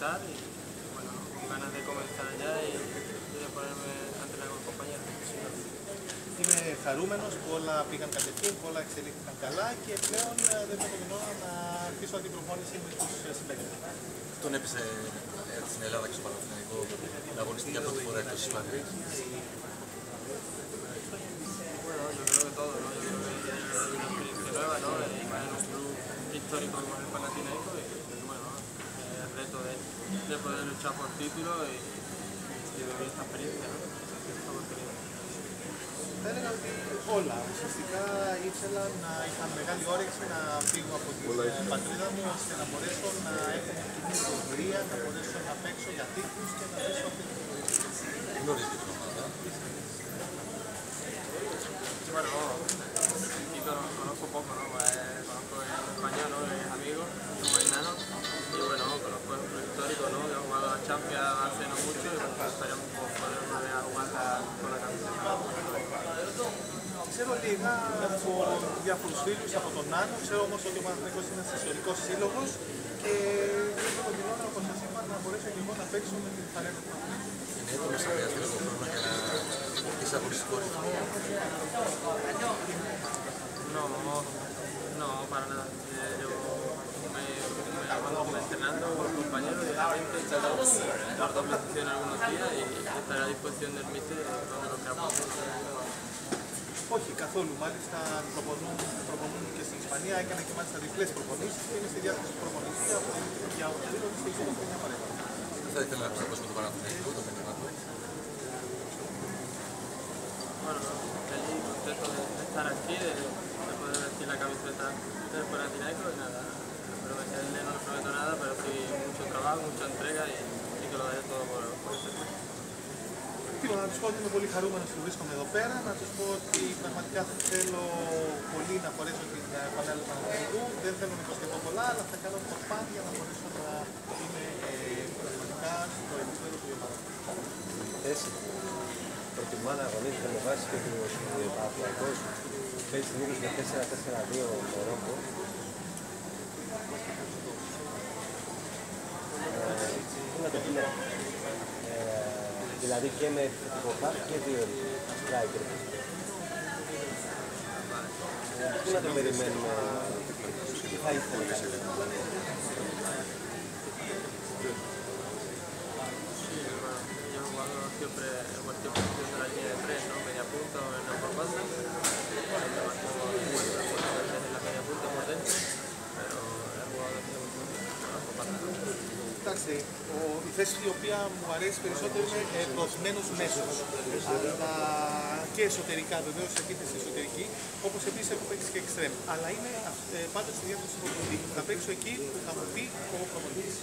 calentar y bueno, con ganas de comenzar ya y de ponerme a entrenar con los compañeros. Είμαι χαρούμενος που όλα πήγαν κατευθείαν, που όλα εξελίχθηκαν καλά και πλέον δεν θα περιμένω να αρχίσω την προπόνηση με τους συμπαίκτες. Τον έπεισε στην Ελλάδα και στο Παναθηναϊκό να αγωνιστεί για πρώτη φορά εκτός Ισπανίας. Bueno, yo creo que todo, ¿no? Yo creo que es una experiencia nueva, ¿no? Y más en un club histórico como es el Panathinaikos y bueno, el reto de poder luchar por título y vivir esta experiencia, ¿no? Esta oportunidad. Θα έλεγα ότι όλα ουσιαστικά ήθελα να είχα μεγάλη όρεξη να φύγω από την πατρίδα μου ώστε να μπορέσω να έχω μια κοινή εμπειρία, να μπορέσω να παίξω για τίτλους και να αφήσω αυτή την εμπειρία. Γνωρίζετε την ομάδα. Bueno, sí conozco poco, ¿no? Conozco el español, ¿no? Es amigo, como enano. Y bueno, conozco el club histórico, ¿no? Que ha jugado a Champions hace no mucho y bueno, esperamos poder volver a jugar con la camiseta. Ξέρω λίγα από διάφορους φίλους από τον Νάνο, ξέρω όμως ότι ο Παναθηναϊκός είναι ένας ιστορικός σύλλογος και έχω την ώρα, όπως σας είπα, να μπορέσω και εγώ να παίξω με την φανέλα του Παναθηναϊκού. Είναι έτοιμος να χρειαστεί λίγο χρόνο για να αποκτήσει αγωνιστικό ρυθμό. No, para nada. Yo me ando entrenando con los compañeros diariamente, dar doble sesión algunos días y estar a disposición del míster cuando lo queramos. Όχι καθόλου, μάλιστα προπονούν και στην Ισπανία, έκανα και μάλιστα διπλές προπονήσεις και είμαι στη διάθεση προπονητή για οποιαδήποτε στη ζωή μου μια παρέμβαση. Θα ήθελα να ψαχώσω με τον Παναθηναϊκό, το μήνυμα του. Bueno, feliz, contento de estar aquí, de poder vestir la camiseta del Panathinaikos y nada, prometerle no prometo nada, pero sí mucho trabajo, mucha entrega y que lo daré todo por este club. Να τους πω ότι είμαι πολύ χαρούμενος που βρίσκομαι εδώ πέρα, να τους πω ότι πραγματικά θέλω πολύ να φορέσω την φανέλα του Παναθηναϊκού, δεν θέλω να υποστηθώ πολλά, αλλά θα κάνω προσπάθεια να μπορέσω να είμαι πραγματικά στο επίπεδο του Παναθηναϊκού. Θέση προτιμά να αγωνίζεται με βάση και του Παναθηναϊκός παίζει συνήθως με 4-4-2 το Ρόκο. Πού να το πούμε, δηλαδή και με επιθετικό χαφ και δύο striker. Πού να το περιμένουμε, τι θα ήθελε να κάνει. Siempre en cualquier posición de la línea de tres, ¿no? Media punta o en la por banda. Bueno, además como en la media punta por dentro, pero he jugado aquí por banda. Κοιτάξτε, η θέση η οποία μου αρέσει περισσότερο είναι δοσμένος μέσος. Αλλά και εσωτερικά, βεβαίως επίθεση εσωτερική, όπως επίσης έχω παίξει και εξτρέμ. Αλλά είναι πάντα στη διάθεση του προπονητή. Θα παίξω εκεί που θα μου πει ο προπονητής.